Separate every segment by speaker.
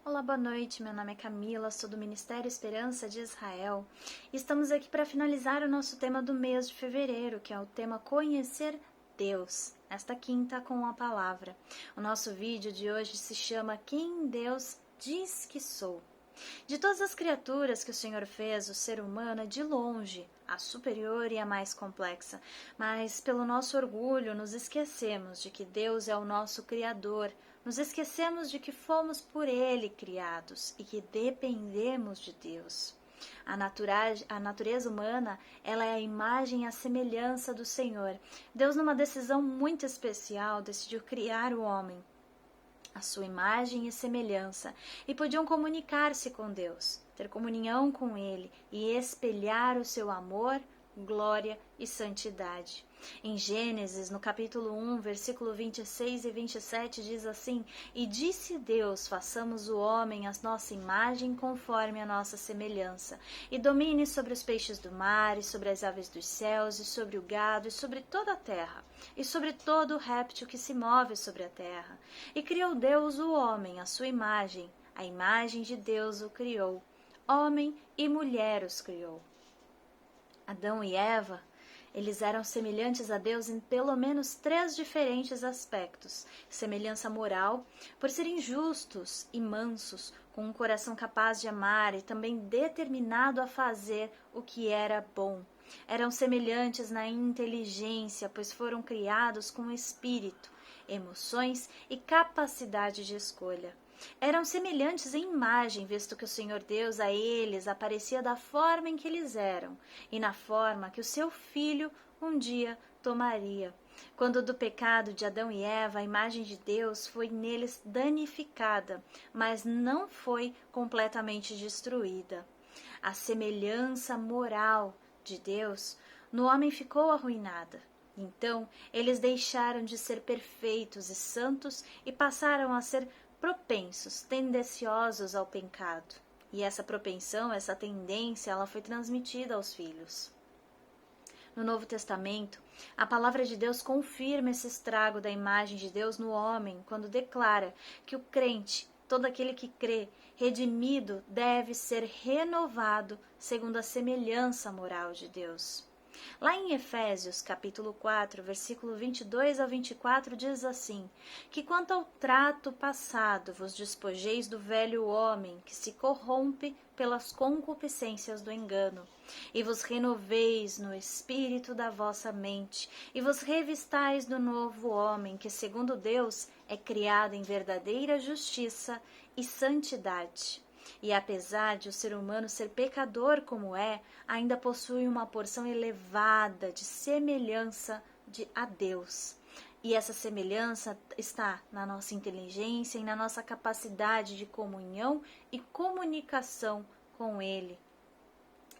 Speaker 1: Olá, boa noite. Meu nome é Camila, sou do Ministério Esperança de Israel. Estamos aqui para finalizar o nosso tema do mês de fevereiro, que é o tema Conhecer Deus, nesta quinta com a palavra. O nosso vídeo de hoje se chama Quem Deus Diz Que Sou. De todas as criaturas que o Senhor fez, o ser humano é de longe a superior e a mais complexa, mas pelo nosso orgulho nos esquecemos de que Deus é o nosso Criador, nos esquecemos de que fomos por Ele criados e que dependemos de Deus. A natureza humana, ela é a imagem e a semelhança do Senhor. Deus, numa decisão muito especial, decidiu criar o homem a sua imagem e semelhança, e podiam comunicar-se com Deus, ter comunhão com Ele e espelhar o seu amor, glória e santidade. Em Gênesis, no capítulo 1, versículo 26 e 27, diz assim: E disse Deus, façamos o homem à nossa imagem conforme a nossa semelhança, e domine sobre os peixes do mar, e sobre as aves dos céus, e sobre o gado, e sobre toda a terra, e sobre todo o réptil que se move sobre a terra. E criou Deus o homem à sua imagem, a imagem de Deus o criou, homem e mulher os criou. Adão e Eva, eles eram semelhantes a Deus em pelo menos 3 diferentes aspectos. Semelhança moral, por serem justos e mansos, com um coração capaz de amar e também determinado a fazer o que era bom. Eram semelhantes na inteligência, pois foram criados com espírito, emoções e capacidade de escolha. Eram semelhantes em imagem, visto que o Senhor Deus a eles aparecia da forma em que eles eram, e na forma que o seu filho um dia tomaria. Quando do pecado de Adão e Eva, a imagem de Deus foi neles danificada, mas não foi completamente destruída. A semelhança moral de Deus no homem ficou arruinada. Então, eles deixaram de ser perfeitos e santos e passaram a ser propensos, tendenciosos ao pecado. E essa propensão, essa tendência, ela foi transmitida aos filhos. No Novo Testamento, a palavra de Deus confirma esse estrago da imagem de Deus no homem, quando declara que o crente, todo aquele que crê, redimido, deve ser renovado segundo a semelhança moral de Deus. Lá em Efésios, capítulo 4, versículo 22 ao 24, diz assim: Que quanto ao trato passado vos despojeis do velho homem, que se corrompe pelas concupiscências do engano, e vos renoveis no espírito da vossa mente, e vos revistais do novo homem, que segundo Deus é criado em verdadeira justiça e santidade. E apesar de o ser humano ser pecador como é, ainda possui uma porção elevada de semelhança a Deus. E essa semelhança está na nossa inteligência e na nossa capacidade de comunhão e comunicação com Ele.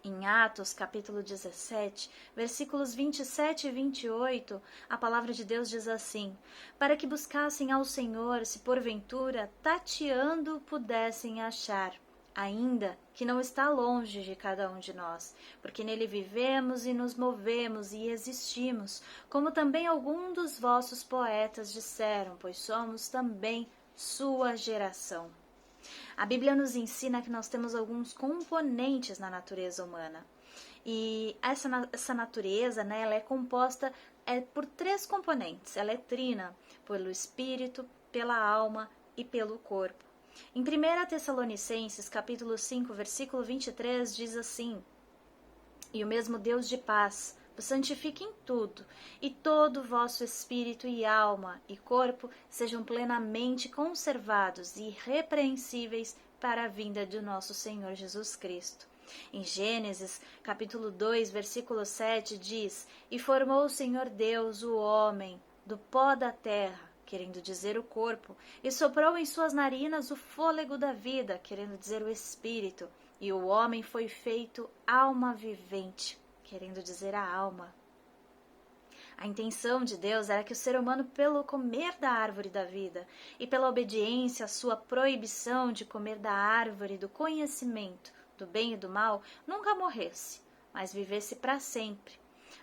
Speaker 1: Em Atos, capítulo 17, versículos 27 e 28, a palavra de Deus diz assim: Para que buscassem ao Senhor, se porventura, tateando, pudessem achar, ainda que não está longe de cada um de nós, porque nele vivemos e nos movemos e existimos, como também alguns dos vossos poetas disseram, pois somos também sua geração. A Bíblia nos ensina que nós temos alguns componentes na natureza humana. E essa natureza, né, ela é composta por 3 componentes. Ela é trina, pelo espírito, pela alma e pelo corpo. Em 1 Tessalonicenses, capítulo 5, versículo 23, diz assim: E o mesmo Deus de paz vos santifique em tudo, e todo o vosso espírito e alma e corpo sejam plenamente conservados e irrepreensíveis para a vinda de nosso Senhor Jesus Cristo. Em Gênesis, capítulo 2, versículo 7, diz: E formou o Senhor Deus o homem do pó da terra, querendo dizer o corpo, e soprou em suas narinas o fôlego da vida, querendo dizer o espírito, e o homem foi feito alma vivente, querendo dizer a alma. A intenção de Deus era que o ser humano, pelo comer da árvore da vida e pela obediência à sua proibição de comer da árvore do conhecimento do bem e do mal, nunca morresse, mas vivesse para sempre.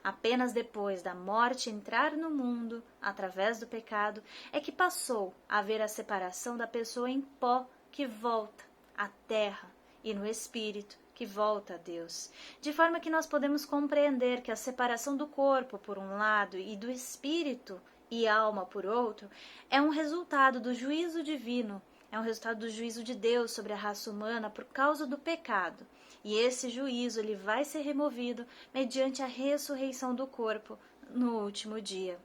Speaker 1: Apenas depois da morte entrar no mundo, através do pecado, é que passou a haver a separação da pessoa em pó, que volta à terra e no espírito que volta a Deus. De forma que nós podemos compreender que a separação do corpo por um lado e do espírito e alma por outro é um resultado do juízo divino, é um resultado do juízo de Deus sobre a raça humana por causa do pecado. E esse juízo ele vai ser removido mediante a ressurreição do corpo no último dia.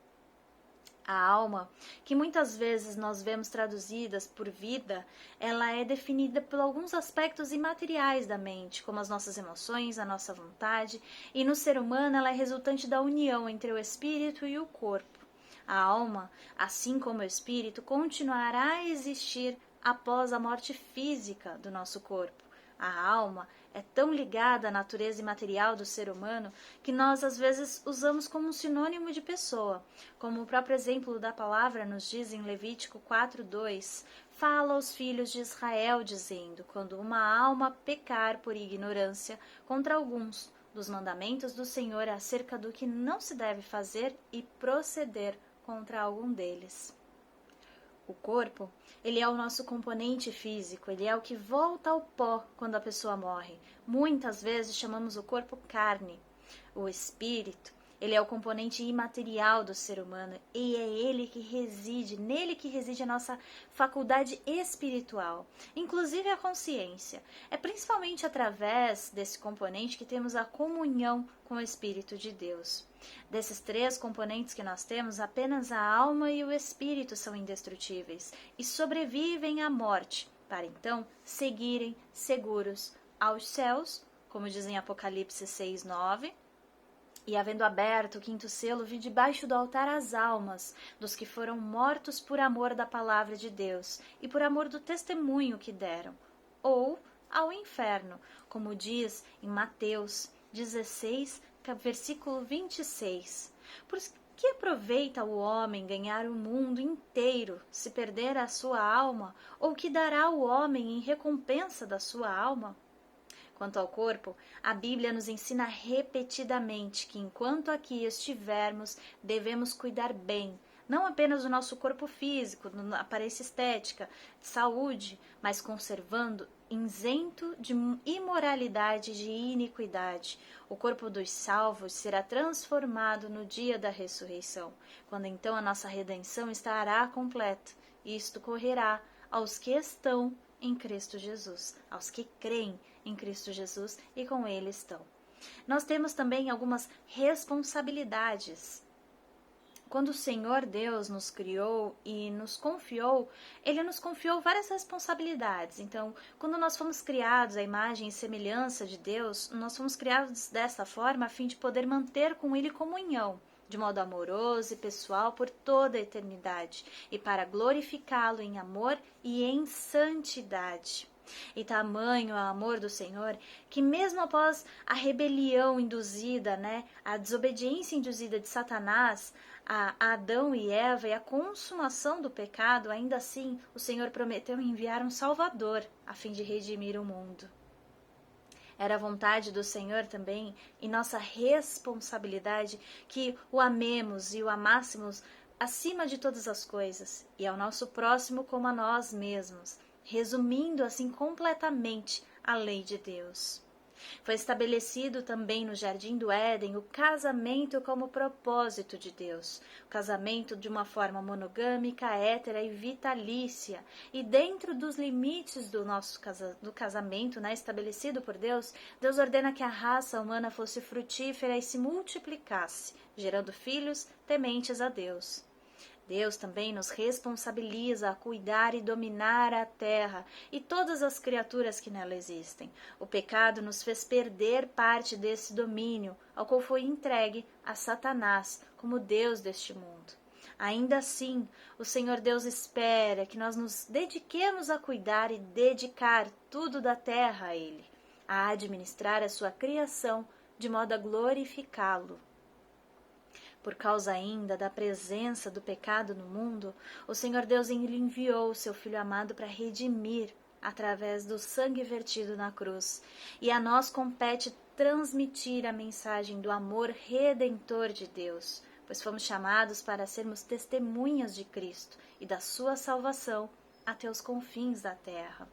Speaker 1: A alma, que muitas vezes nós vemos traduzidas por vida, ela é definida por alguns aspectos imateriais da mente, como as nossas emoções, a nossa vontade, e no ser humano ela é resultante da união entre o espírito e o corpo. A alma, assim como o espírito, continuará a existir após a morte física do nosso corpo. A alma é tão ligada à natureza imaterial do ser humano que nós às vezes usamos como um sinônimo de pessoa, como o próprio exemplo da palavra nos diz em Levítico 4:2, fala aos filhos de Israel dizendo, quando uma alma pecar por ignorância contra alguns dos mandamentos do Senhor acerca do que não se deve fazer e proceder contra algum deles. O corpo, ele é o nosso componente físico, ele é o que volta ao pó quando a pessoa morre. Muitas vezes chamamos o corpo carne. O espírito, ele é o componente imaterial do ser humano e é ele que reside, nele que reside a nossa faculdade espiritual, inclusive a consciência. É principalmente através desse componente que temos a comunhão com o Espírito de Deus. Desses três componentes que nós temos, apenas a alma e o espírito são indestrutíveis e sobrevivem à morte, para então seguirem seguros aos céus, como diz em Apocalipse 6:9, e havendo aberto o quinto selo, vi debaixo do altar as almas dos que foram mortos por amor da palavra de Deus e por amor do testemunho que deram, ou ao inferno, como diz em Mateus 16, versículo 26. Por que aproveita o homem ganhar o mundo inteiro se perder a sua alma? Ou que dará o homem em recompensa da sua alma? Quanto ao corpo, a Bíblia nos ensina repetidamente que enquanto aqui estivermos, devemos cuidar bem, não apenas do nosso corpo físico, da aparência estética, de saúde, mas conservando isento de imoralidade e de iniquidade. O corpo dos salvos será transformado no dia da ressurreição, quando então a nossa redenção estará completa. E isto correrá aos que estão em Cristo Jesus, aos que creem em Cristo Jesus e com Ele estão. Nós temos também algumas responsabilidades. Quando o Senhor Deus nos criou e nos confiou, Ele nos confiou várias responsabilidades. Então, quando nós fomos criados à imagem e semelhança de Deus, nós fomos criados dessa forma a fim de poder manter com Ele comunhão, de modo amoroso e pessoal por toda a eternidade, e para glorificá-lo em amor e em santidade. E tamanho o amor do Senhor, que mesmo após a rebelião induzida, a desobediência induzida de Satanás a Adão e Eva e a consumação do pecado, ainda assim o Senhor prometeu enviar um Salvador a fim de redimir o mundo. Era a vontade do Senhor também e nossa responsabilidade que o amemos e o amássemos acima de todas as coisas e ao nosso próximo como a nós mesmos, resumindo assim completamente a lei de Deus. Foi estabelecido também no Jardim do Éden o casamento como propósito de Deus, o casamento de uma forma monogâmica, hétera e vitalícia, e dentro dos limites do casamento estabelecido por Deus, Deus ordena que a raça humana fosse frutífera e se multiplicasse, gerando filhos tementes a Deus. Deus também nos responsabiliza a cuidar e dominar a terra e todas as criaturas que nela existem. O pecado nos fez perder parte desse domínio, ao qual foi entregue a Satanás como Deus deste mundo. Ainda assim, o Senhor Deus espera que nós nos dediquemos a cuidar e dedicar tudo da terra a Ele, a administrar a sua criação de modo a glorificá-lo. Por causa ainda da presença do pecado no mundo, o Senhor Deus enviou o seu Filho amado para redimir através do sangue vertido na cruz. E a nós compete transmitir a mensagem do amor redentor de Deus, pois fomos chamados para sermos testemunhas de Cristo e da sua salvação até os confins da terra.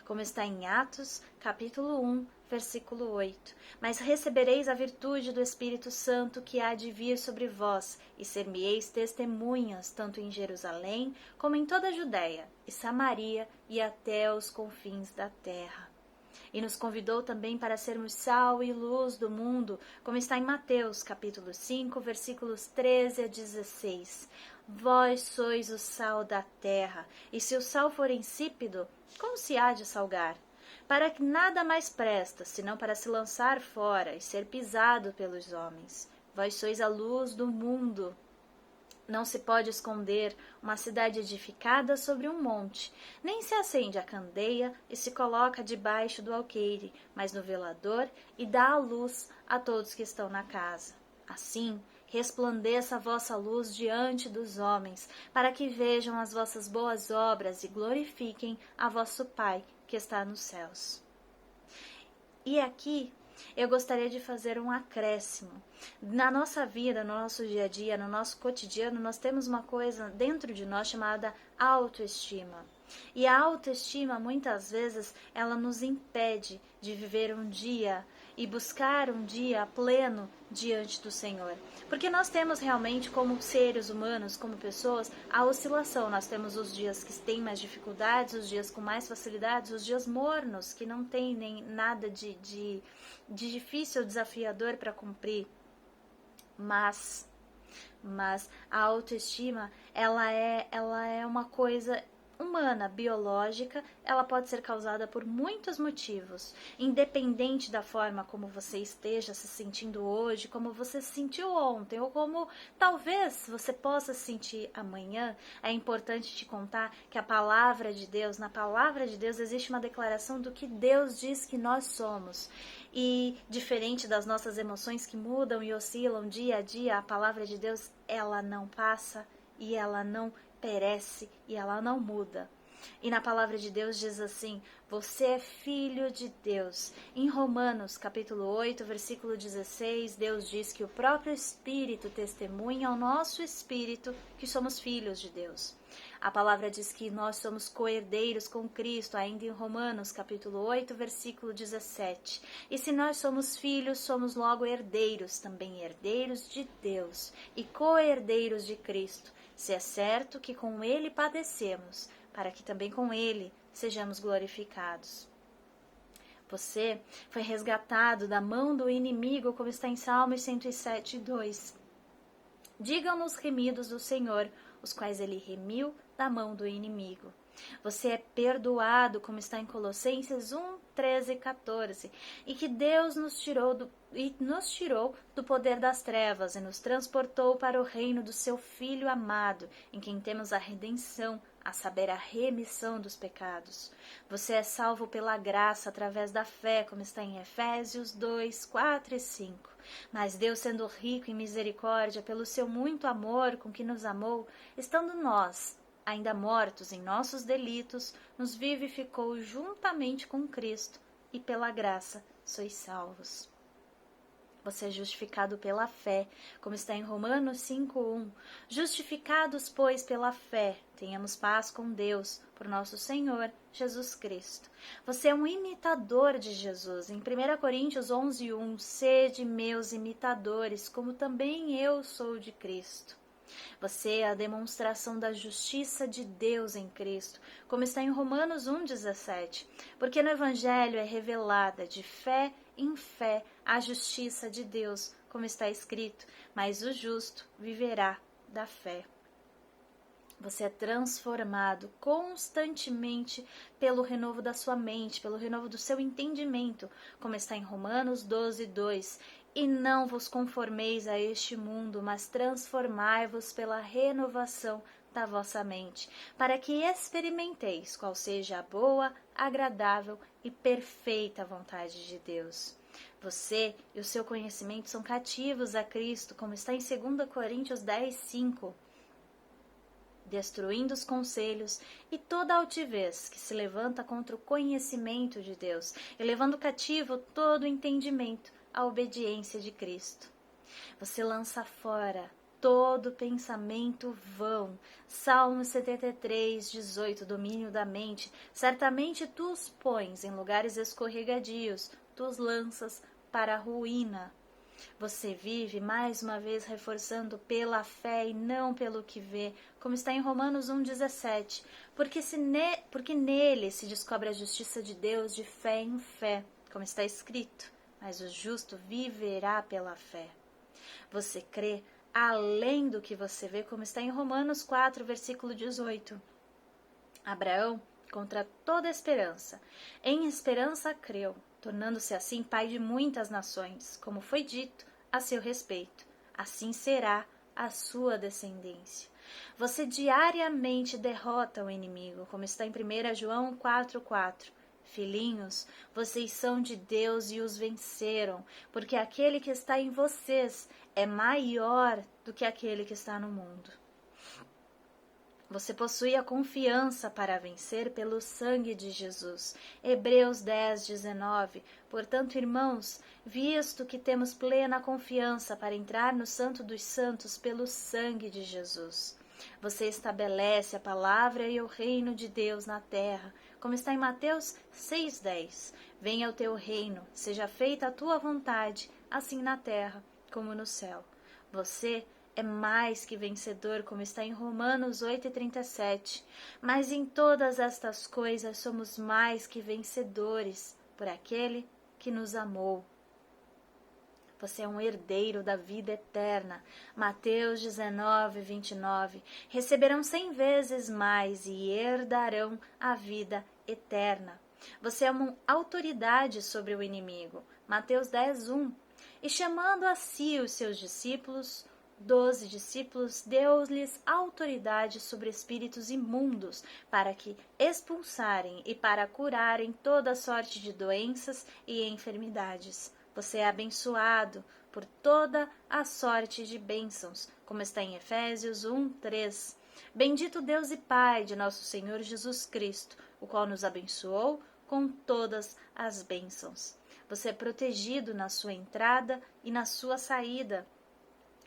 Speaker 1: Como está em Atos, capítulo 1, versículo 8. Mas recebereis a virtude do Espírito Santo que há de vir sobre vós, e ser-me-eis testemunhas, tanto em Jerusalém, como em toda a Judéia, e Samaria, e até os confins da terra. E nos convidou também para sermos sal e luz do mundo, como está em Mateus, capítulo 5, versículos 13 a 16. Vós sois o sal da terra, e se o sal for insípido, como se há de salgar? Para que nada mais presta, senão para se lançar fora e ser pisado pelos homens. Vós sois a luz do mundo. Não se pode esconder uma cidade edificada sobre um monte, nem se acende a candeia e se coloca debaixo do alqueire, mas no velador, e dá a luz a todos que estão na casa. Assim, resplandeça a vossa luz diante dos homens, para que vejam as vossas boas obras e glorifiquem a vosso Pai que está nos céus. E aqui eu gostaria de fazer um acréscimo. Na nossa vida, no nosso dia a dia, no nosso cotidiano, nós temos uma coisa dentro de nós chamada autoestima. E a autoestima, muitas vezes, ela nos impede de viver um dia e buscar um dia pleno diante do Senhor. Porque nós temos realmente, como seres humanos, como pessoas, a oscilação. Nós temos os dias que têm mais dificuldades, os dias com mais facilidades, os dias mornos, que não tem nem nada de difícil ou desafiador para cumprir. Mas a autoestima, ela é uma coisa humana, biológica, ela pode ser causada por muitos motivos, independente da forma como você esteja se sentindo hoje, como você se sentiu ontem, ou como talvez você possa se sentir amanhã. É importante te contar que a palavra de Deus, na palavra de Deus existe uma declaração do que Deus diz que nós somos. E diferente das nossas emoções que mudam e oscilam dia a dia, a palavra de Deus, ela não passa e ela não perece e ela não muda. E na palavra de Deus diz assim: você é filho de Deus. Em Romanos capítulo 8, versículo 16, Deus diz que o próprio Espírito testemunha ao nosso espírito que somos filhos de Deus. A palavra diz que nós somos co-herdeiros com Cristo, ainda em Romanos capítulo 8, versículo 17. E se nós somos filhos, somos logo herdeiros, também herdeiros de Deus e co-herdeiros de Cristo, se é certo que com ele padecemos, para que também com ele sejamos glorificados. Você foi resgatado da mão do inimigo, como está em Salmos 107, 2. Digam-nos remidos do Senhor, os quais ele remiu da mão do inimigo. Você é perdoado, como está em Colossenses 1, 13 e 14, e que Deus nos tirou do poder das trevas e nos transportou para o reino do seu Filho amado, em quem temos a redenção, a saber, a remissão dos pecados. Você é salvo pela graça através da fé, como está em Efésios 2, 4 e 5. Mas Deus, sendo rico em misericórdia, pelo seu muito amor com que nos amou, estando nós ainda mortos em nossos delitos, nos vivificou juntamente com Cristo, e pela graça sois salvos. Você é justificado pela fé, como está em Romanos 5:1. Justificados, pois, pela fé, tenhamos paz com Deus, por nosso Senhor Jesus Cristo. Você é um imitador de Jesus. Em 1 Coríntios 11:1, sede meus imitadores, como também eu sou de Cristo. Você é a demonstração da justiça de Deus em Cristo, como está em Romanos 1,17. Porque no Evangelho é revelada de fé em fé a justiça de Deus, como está escrito, mas o justo viverá da fé. Você é transformado constantemente pelo renovo da sua mente, pelo renovo do seu entendimento, como está em Romanos 12:2. E não vos conformeis a este mundo, mas transformai-vos pela renovação da vossa mente, para que experimenteis qual seja a boa, agradável e perfeita vontade de Deus. Você e o seu conhecimento são cativos a Cristo, como está em 2 Coríntios 10:5. Destruindo os conselhos e toda altivez que se levanta contra o conhecimento de Deus, e levando cativo todo o entendimento à obediência de Cristo. Você lança fora todo pensamento vão. Salmo 73, 18, domínio da mente. Certamente tu os pões em lugares escorregadios, tu os lanças para a ruína. Você vive, mais uma vez, reforçando pela fé e não pelo que vê, como está em Romanos 1,17. Porque nele se descobre a justiça de Deus de fé em fé, como está escrito. Mas o justo viverá pela fé. Você crê além do que você vê, como está em Romanos 4, versículo 18. Abraão, contra toda esperança, em esperança creu, tornando-se assim pai de muitas nações, como foi dito a seu respeito. Assim será a sua descendência. Você diariamente derrota o inimigo, como está em 1 João 4,4. Filhinhos, vocês são de Deus e os venceram, porque aquele que está em vocês é maior do que aquele que está no mundo. Você possui a confiança para vencer pelo sangue de Jesus. Hebreus 10, 19. Portanto, irmãos, visto que temos plena confiança para entrar no Santo dos Santos pelo sangue de Jesus. Você estabelece a palavra e o reino de Deus na terra, como está em Mateus 6,10. Venha o teu reino, seja feita a tua vontade, assim na terra como no céu. Você é mais que vencedor, como está em Romanos 8,37. Mas em todas estas coisas somos mais que vencedores por aquele que nos amou. Você é um herdeiro da vida eterna. Mateus 19, 29. Receberão 100 vezes mais e herdarão a vida eterna. Você é uma autoridade sobre o inimigo. Mateus 10, 1. E chamando a si os seus discípulos, 12 discípulos, deu-lhes autoridade sobre espíritos imundos, para que expulsarem e para curarem toda sorte de doenças e enfermidades. Você é abençoado por toda a sorte de bênçãos, como está em Efésios 1, 3. Bendito Deus e Pai de nosso Senhor Jesus Cristo, o qual nos abençoou com todas as bênçãos. Você é protegido na sua entrada e na sua saída,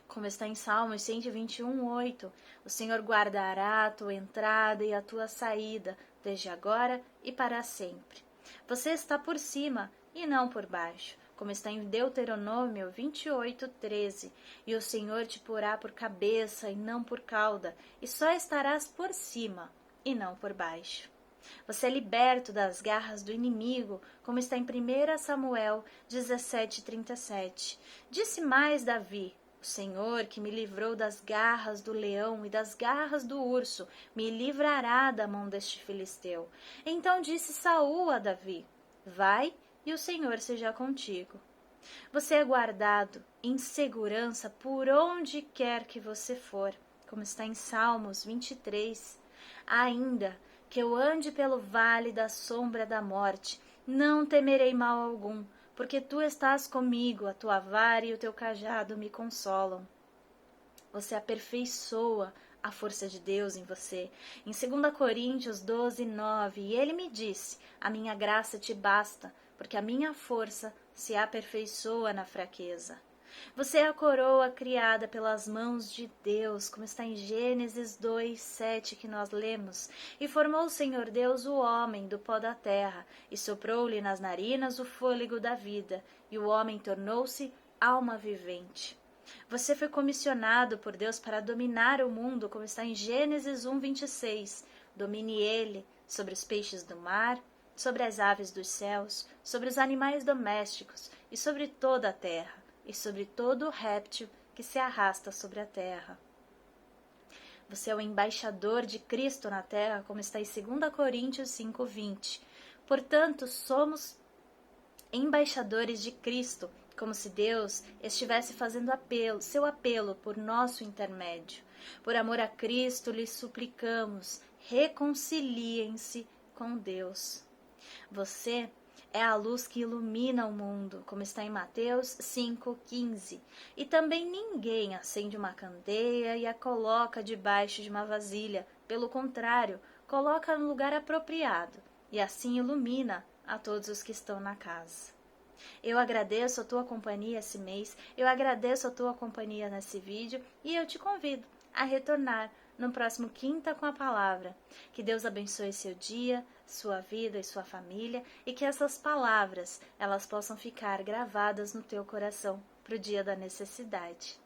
Speaker 1: como está em Salmos 121, 8. O Senhor guardará a tua entrada e a tua saída, desde agora e para sempre. Você está por cima e não por baixo, como está em Deuteronômio 28, 13. E o Senhor te porá por cabeça e não por cauda, e só estarás por cima e não por baixo. Você é liberto das garras do inimigo, como está em 1 Samuel 17, 37. Disse mais Davi: o Senhor, que me livrou das garras do leão e das garras do urso, me livrará da mão deste filisteu. Então disse Saul a Davi: vai, e o Senhor seja contigo. Você é guardado em segurança por onde quer que você for, como está em Salmos 23. Ainda que eu ande pelo vale da sombra da morte, não temerei mal algum, porque tu estás comigo, a tua vara e o teu cajado me consolam. Você aperfeiçoa a força de Deus em você. Em 2 Coríntios 12, 9, e ele me disse: a minha graça te basta, porque a minha força se aperfeiçoa na fraqueza. Você é a coroa criada pelas mãos de Deus, como está em Gênesis 2, 7, que nós lemos. E formou o Senhor Deus o homem do pó da terra, e soprou-lhe nas narinas o fôlego da vida, e o homem tornou-se alma vivente. Você foi comissionado por Deus para dominar o mundo, como está em Gênesis 1, 26. Domine ele sobre os peixes do mar, sobre as aves dos céus, sobre os animais domésticos e sobre toda a terra, e sobre todo réptil que se arrasta sobre a terra. Você é o embaixador de Cristo na terra, como está em 2 Coríntios 5, 20. Portanto, somos embaixadores de Cristo, como se Deus estivesse fazendo seu apelo por nosso intermédio. Por amor a Cristo, lhes suplicamos, reconciliem-se com Deus. Você é a luz que ilumina o mundo, como está em Mateus 5,15. E também ninguém acende uma candeia e a coloca debaixo de uma vasilha. Pelo contrário, coloca no lugar apropriado, e assim ilumina a todos os que estão na casa. Eu agradeço a tua companhia esse mês, eu agradeço a tua companhia nesse vídeo e eu te convido a retornar no próximo Quinta com a Palavra. Que Deus abençoe seu dia, sua vida e sua família e que essas palavras elas possam ficar gravadas no teu coração para o dia da necessidade.